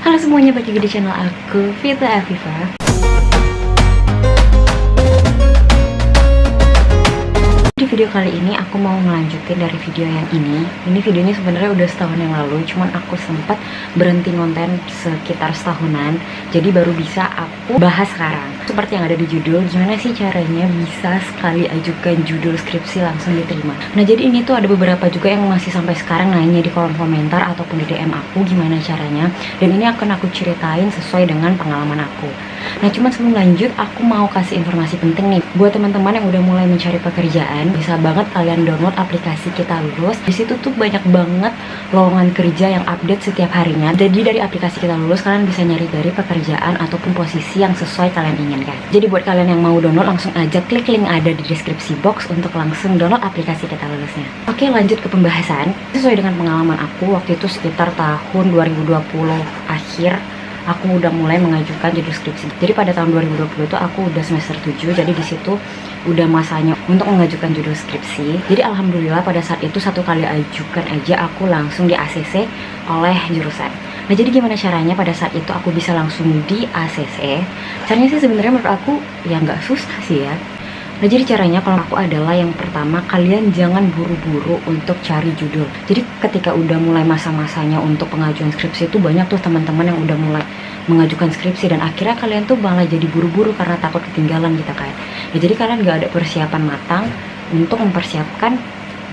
Halo semuanya, balik lagi di channel aku, Vita Afifa. Di video kali ini aku mau melanjutin dari video yang ini. Ini videonya sebenarnya udah setahun yang lalu, cuman aku sempat berhenti konten sekitar setahunan. Jadi baru bisa aku bahas sekarang. Seperti yang ada di judul, gimana sih caranya bisa sekali ajukan judul skripsi langsung diterima. Nah jadi ini tuh ada beberapa juga yang masih sampai sekarang nanya di kolom komentar ataupun di DM aku gimana caranya. Dan ini akan aku ceritain sesuai dengan pengalaman aku. Nah cuman sebelum lanjut, aku mau kasih informasi penting nih buat teman-teman yang udah mulai mencari pekerjaan. Bisa banget kalian download aplikasi Kita Lulus. Di situ tuh banyak banget lowongan kerja yang update setiap harinya. Jadi dari aplikasi Kita Lulus kalian bisa nyari dari pekerjaan ataupun posisi yang sesuai kalian inginkan. Jadi buat kalian yang mau download, langsung aja klik link ada di deskripsi box untuk langsung download aplikasi Kita Lulusnya. Oke, lanjut ke pembahasan. Sesuai dengan pengalaman aku waktu itu sekitar tahun 2020 akhir, aku udah mulai mengajukan judul skripsi. Jadi pada tahun 2020 itu aku udah semester 7, jadi di situ udah masanya untuk mengajukan judul skripsi. Jadi alhamdulillah pada saat itu satu kali ajukan aja aku langsung di ACC oleh jurusan. Nah jadi gimana caranya pada saat itu aku bisa langsung di ACC? Caranya sih sebenarnya menurut aku ya nggak susah sih ya. Nah jadi caranya kalau aku adalah yang pertama, kalian jangan buru-buru untuk cari judul. Jadi ketika udah mulai masa-masanya untuk pengajuan skripsi itu banyak tuh teman-teman yang udah mulai mengajukan skripsi dan akhirnya kalian tuh malah jadi buru-buru karena takut ketinggalan gitu kan. Ya jadi kalian gak ada persiapan matang untuk mempersiapkan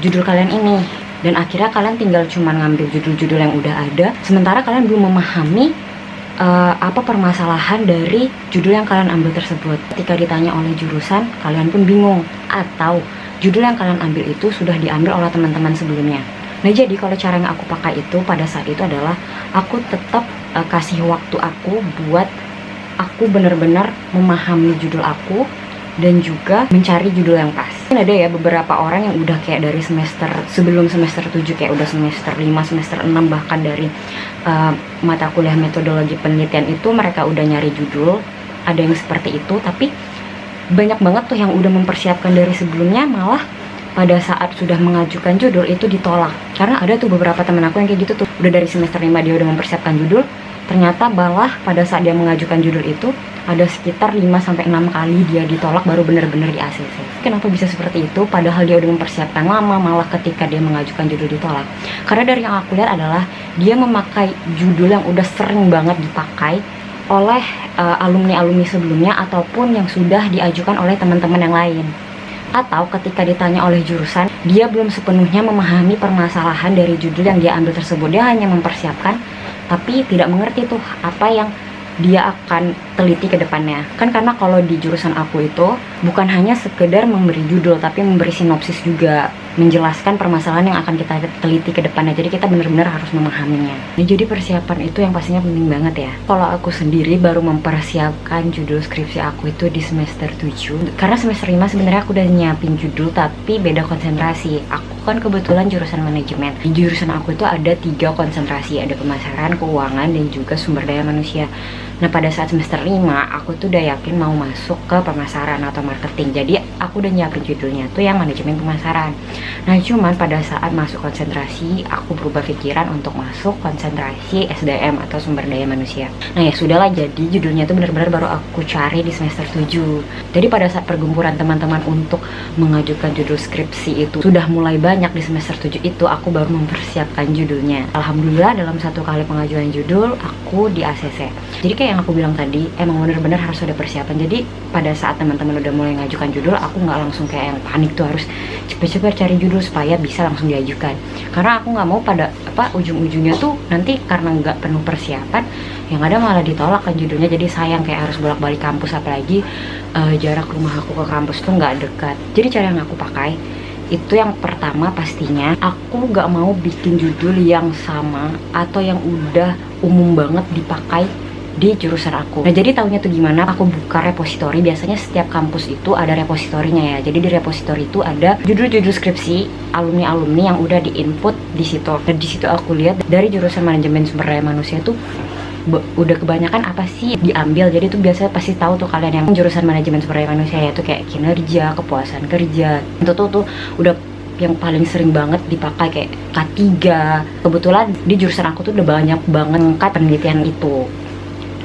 judul kalian ini. Dan akhirnya kalian tinggal cuman ngambil judul-judul yang udah ada, sementara kalian belum memahami apa permasalahan dari judul yang kalian ambil tersebut. Ketika ditanya oleh jurusan, kalian pun bingung. Atau judul yang kalian ambil itu sudah diambil oleh teman-teman sebelumnya. Nah jadi kalau cara yang aku pakai itu pada saat itu adalah aku tetap kasih waktu aku buat aku benar-benar memahami judul aku dan juga mencari judul yang pas. Ada ya beberapa orang yang udah kayak dari semester sebelum semester 7, kayak udah semester 5, semester 6, bahkan dari mata kuliah metodologi penelitian itu mereka udah nyari judul. Ada yang seperti itu, tapi banyak banget tuh yang udah mempersiapkan dari sebelumnya, malah pada saat sudah mengajukan judul itu ditolak. Karena ada tuh beberapa temen aku yang kayak gitu tuh, udah dari semester 5 dia udah mempersiapkan judul, ternyata malah pada saat dia mengajukan judul itu ada sekitar 5-6 kali dia ditolak baru bener-bener di ACC. Kenapa bisa seperti itu? Padahal dia udah mempersiapkan lama, malah ketika dia mengajukan judul ditolak. Karena dari yang aku lihat adalah dia memakai judul yang udah sering banget dipakai oleh alumni-alumni sebelumnya ataupun yang sudah diajukan oleh teman-teman yang lain. Atau ketika ditanya oleh jurusan, dia belum sepenuhnya memahami permasalahan dari judul yang dia ambil tersebut. Dia hanya mempersiapkan tapi tidak mengerti tuh apa yang dia akan teliti ke depannya. Kan karena kalau di jurusan aku itu bukan hanya sekedar memberi judul, tapi memberi sinopsis juga, menjelaskan permasalahan yang akan kita teliti ke depannya. Jadi kita benar-benar harus memahaminya. Nah, jadi persiapan itu yang pastinya penting banget ya. Kalau aku sendiri baru mempersiapkan judul skripsi aku itu di semester 7. Karena semester 5 sebenarnya aku udah nyiapin judul tapi beda konsentrasi. Aku kan kebetulan jurusan manajemen. Di jurusan aku itu ada 3 konsentrasi, ada pemasaran, keuangan, dan juga sumber daya manusia. Nah pada saat semester 5 aku tuh udah yakin mau masuk ke pemasaran atau marketing. Jadi aku udah nyiapin judulnya tuh yang manajemen pemasaran. Nah cuman pada saat masuk konsentrasi aku berubah pikiran untuk masuk konsentrasi SDM atau sumber daya manusia. Nah ya sudahlah, jadi judulnya tuh benar-benar baru aku cari di semester 7. Jadi pada saat pergumuran teman-teman untuk mengajukan judul skripsi itu sudah mulai banyak di semester 7 itu, aku baru mempersiapkan judulnya. Alhamdulillah dalam satu kali pengajuan judul aku di ACC. Jadi kayak yang aku bilang tadi, emang bener-bener harus ada persiapan. Jadi pada saat teman-teman udah mulai ngajukan judul, aku nggak langsung kayak yang panik tuh harus cepet-cepet cari judul supaya bisa langsung diajukan. Karena aku nggak mau pada ujung-ujungnya tuh nanti karena nggak penuh persiapan, yang ada malah ditolak kan judulnya. Jadi sayang, kayak harus bolak-balik kampus, apalagi jarak rumah aku ke kampus tuh nggak dekat. Jadi cara yang aku pakai itu yang pertama, pastinya aku nggak mau bikin judul yang sama atau yang udah umum banget dipakai di jurusan aku. Nah jadi tahunya tuh gimana? Aku buka repositori. Biasanya setiap kampus itu ada repositorinya ya. Jadi di repositori itu ada judul-judul skripsi alumni-alumni yang udah diinput di situ. Dan di situ aku lihat dari jurusan manajemen sumber daya manusia tuh udah kebanyakan apa sih diambil. Jadi tuh biasanya pasti tahu tuh kalian yang jurusan manajemen sumber daya manusia, yaitu kayak kinerja, kepuasan kerja. Itu tuh udah yang paling sering banget dipakai kayak K3. Kebetulan di jurusan aku tuh udah banyak banget ngangkat penelitian itu.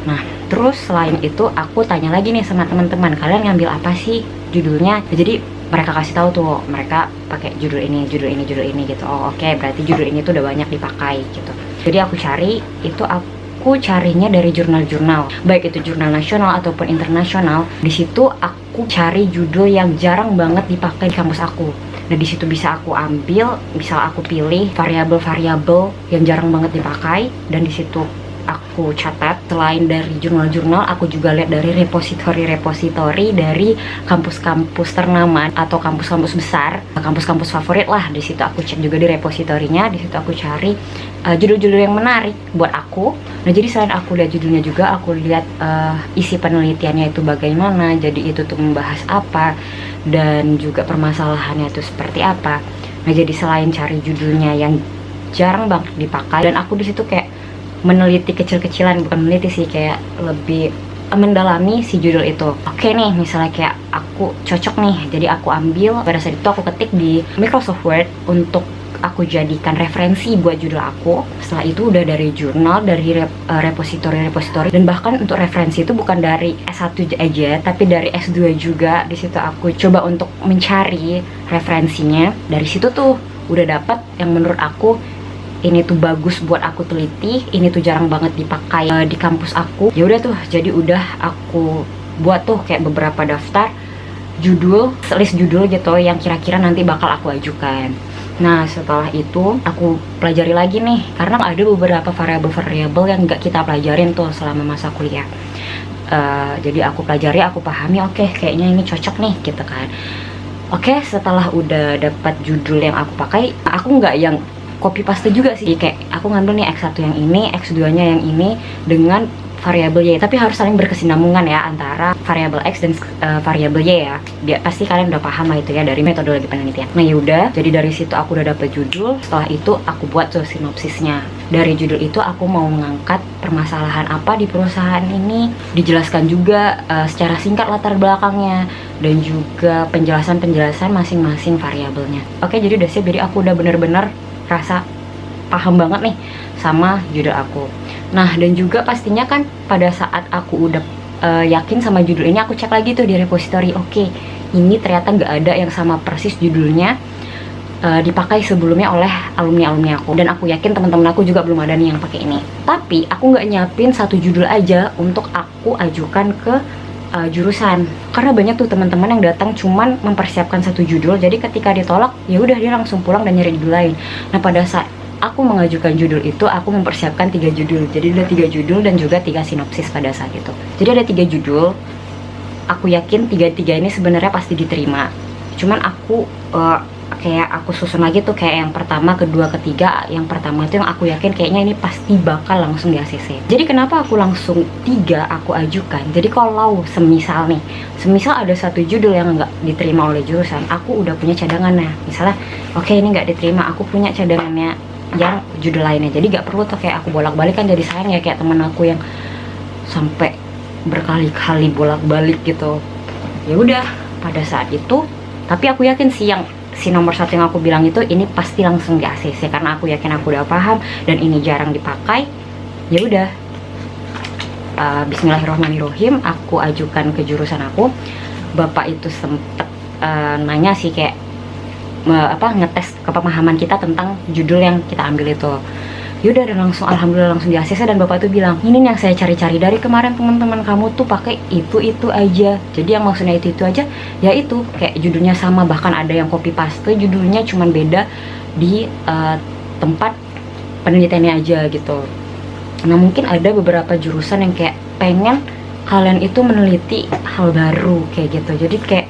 Nah, terus selain itu aku tanya lagi nih sama teman-teman, kalian ngambil apa sih judulnya? Jadi mereka kasih tahu tuh, mereka pakai judul ini gitu. Oh oke, berarti judul ini tuh udah banyak dipakai gitu. Jadi aku cari, itu aku carinya dari jurnal-jurnal, baik itu jurnal nasional ataupun internasional. Di situ aku cari judul yang jarang banget dipakai di kampus aku. Nah di situ bisa aku ambil, misal aku pilih variabel-variabel yang jarang banget dipakai, dan di situ aku catat. Selain dari jurnal-jurnal, aku juga lihat dari repositori dari kampus-kampus ternama atau kampus-kampus besar, kampus-kampus favorit lah. Di situ aku cek juga di repositorinya. Di situ aku cari judul-judul yang menarik buat aku. Nah jadi selain aku lihat judulnya juga, aku lihat isi penelitiannya itu bagaimana, jadi itu tuh membahas apa, dan juga permasalahannya itu seperti apa. Nah jadi selain cari judulnya yang jarang banget dipakai, dan aku di situ kayak meneliti kecil-kecilan, bukan meneliti sih, kayak lebih mendalami si judul itu. Oke nih, misalnya kayak aku cocok nih, jadi aku ambil, pada saat itu aku ketik di Microsoft Word untuk aku jadikan referensi buat judul aku. Setelah itu udah dari jurnal, dari repositori, dan bahkan untuk referensi itu bukan dari S1 aja, tapi dari S2 juga. Di situ aku coba untuk mencari referensinya. Dari situ tuh udah dapat yang menurut aku ini tuh bagus buat aku teliti, ini tuh jarang banget dipakai di kampus aku. Ya udah tuh, jadi udah aku buat tuh kayak beberapa daftar judul, list judul gitu yang kira-kira nanti bakal aku ajukan. Nah setelah itu aku pelajari lagi nih, karena ada beberapa variabel-variabel yang nggak kita pelajarin tuh selama masa kuliah. Jadi aku pelajari, aku pahami, oke, kayaknya ini cocok nih gitu kan. Oke, setelah udah dapat judul yang aku pakai, aku nggak yang copy paste juga sih, kayak aku ngambil nih X1 yang ini, X2 nya yang ini dengan variabel Y, tapi harus saling berkesinambungan ya antara variabel X dan variabel Y ya. Dia pasti kalian udah paham lah itu ya dari metodologi penelitian. Nah yaudah, jadi dari situ aku udah dapet judul. Setelah itu aku buat tuh sinopsisnya. Dari judul itu aku mau mengangkat permasalahan apa di perusahaan ini, dijelaskan juga secara singkat latar belakangnya, dan juga penjelasan-penjelasan masing-masing variabelnya. Oke, jadi udah siap, jadi aku udah bener-bener rasa paham banget nih sama judul aku. Nah dan juga pastinya kan pada saat aku udah yakin sama judul ini, aku cek lagi tuh di repositori. Oke, ini ternyata nggak ada yang sama persis judulnya dipakai sebelumnya oleh alumni aku, dan aku yakin teman-teman aku juga belum ada nih yang pakai ini. Tapi aku nggak nyiapin satu judul aja untuk aku ajukan ke jurusan, karena banyak tuh teman-teman yang datang cuman mempersiapkan satu judul, jadi ketika ditolak ya udah dia langsung pulang dan nyari judul lain. Nah pada saat aku mengajukan judul itu, aku mempersiapkan 3 judul, jadi ada 3 judul dan juga 3 sinopsis pada saat itu. Jadi ada 3 judul, aku yakin 3-3 ini sebenarnya pasti diterima, cuman aku kayak aku susun lagi tuh, kayak yang pertama, kedua, ketiga. Yang pertama itu yang aku yakin kayaknya ini pasti bakal langsung di ACC. Jadi kenapa aku langsung 3 aku ajukan? Jadi kalau semisal ada satu judul yang nggak diterima oleh jurusan, aku udah punya cadangannya. Misalnya oke, ini nggak diterima, aku punya cadangannya yang judul lainnya. Jadi nggak perlu tuh kayak aku bolak-balik, kan jadi sayang ya, kayak temen aku yang sampai berkali-kali bolak-balik gitu. Ya udah pada saat itu, tapi aku yakin sih yang si nomor 1 yang aku bilang itu ini pasti langsung di ACC, karena aku yakin aku udah paham dan ini jarang dipakai. Ya udah, bismillahirrohmanirrohim, aku ajukan ke jurusan aku. Bapak itu sempet nanya sih kayak ngetes kepemahaman kita tentang judul yang kita ambil itu. Yaudah, dan langsung alhamdulillah langsung di ACC, dan bapak tuh bilang, ini yang saya cari-cari dari kemarin, teman-teman kamu tuh pakai itu aja. Jadi yang maksudnya itu aja, ya itu kayak judulnya sama, bahkan ada yang copy paste judulnya cuman beda di tempat penelitiannya aja gitu. Nah mungkin ada beberapa jurusan yang kayak pengen kalian itu meneliti hal baru kayak gitu. Jadi kayak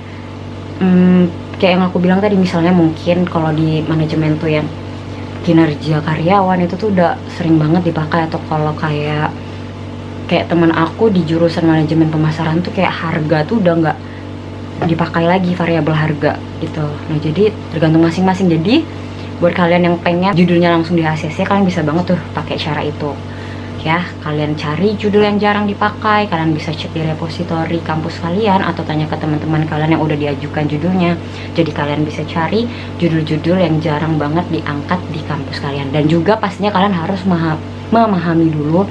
kayak yang aku bilang tadi, misalnya mungkin kalau di manajemen tuh yang kinerja karyawan itu tuh udah sering banget dipakai, atau kalau kayak teman aku di jurusan manajemen pemasaran tuh kayak harga tuh udah nggak dipakai lagi, variabel harga gitu. Nah jadi tergantung masing-masing. Jadi buat kalian yang pengen judulnya langsung di ACC, kalian bisa banget tuh pakai cara itu ya. Kalian cari judul yang jarang dipakai, kalian bisa cek di repositori kampus kalian atau tanya ke teman-teman kalian yang udah diajukan judulnya. Jadi kalian bisa cari judul-judul yang jarang banget diangkat di kampus kalian. Dan juga pastinya kalian harus memahami dulu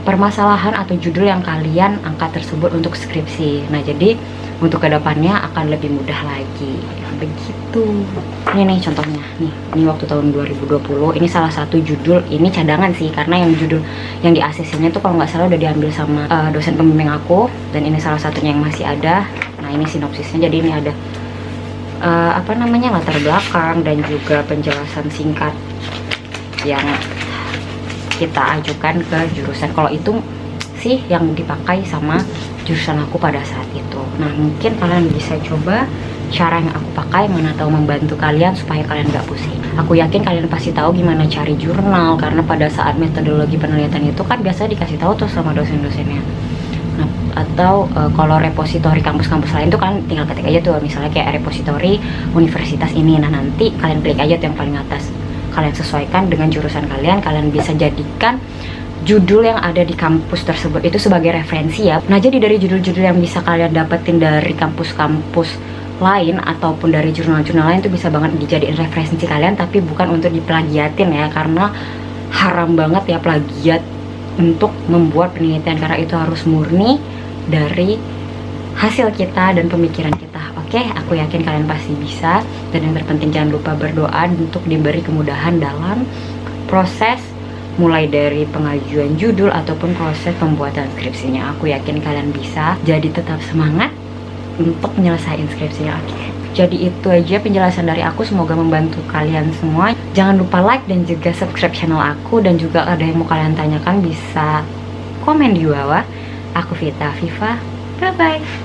permasalahan atau judul yang kalian angkat tersebut untuk skripsi. Nah, jadi untuk kedepannya akan lebih mudah lagi, begitu. Ini nih contohnya, ini waktu tahun 2020, ini salah satu judul, ini cadangan sih, karena yang judul yang di ACC-nya tuh kalau nggak salah udah diambil sama dosen pembimbing aku, dan ini salah satunya yang masih ada. Nah, ini sinopsisnya, jadi ini ada latar belakang dan juga penjelasan singkat yang kita ajukan ke jurusan. Kalau itu sih yang dipakai sama jurusan aku pada saat itu. Nah, mungkin kalian bisa coba cara yang aku pakai, mana tahu membantu kalian supaya kalian gak pusing. Aku yakin kalian pasti tahu gimana cari jurnal, karena pada saat metodologi penelitian itu kan biasa dikasih tahu tuh sama dosen-dosennya. Nah, atau kalau repositori kampus-kampus lain tuh kan tinggal ketik aja tuh, misalnya kayak repositori universitas ini. Nah, nanti kalian klik aja tuh yang paling atas, kalian sesuaikan dengan jurusan kalian. Kalian bisa jadikan judul yang ada di kampus tersebut itu sebagai referensi ya. Nah, jadi dari judul-judul yang bisa kalian dapetin dari kampus-kampus lain ataupun dari jurnal-jurnal lain itu bisa banget dijadiin referensi kalian, tapi bukan untuk diplagiatin ya, karena haram banget ya plagiat untuk membuat penelitian, karena itu harus murni dari hasil kita dan pemikiran kita. Oke, aku yakin kalian pasti bisa, dan yang terpenting jangan lupa berdoa untuk diberi kemudahan dalam proses mulai dari pengajuan judul ataupun proses pembuatan skripsinya. Aku yakin kalian bisa, jadi tetap semangat untuk menyelesaikan skripsinya. Oke, jadi itu aja penjelasan dari aku, semoga membantu kalian semua. Jangan lupa like dan juga subscribe channel aku, dan juga ada yang mau kalian tanyakan bisa komen di bawah. Aku Vita Viva, bye bye.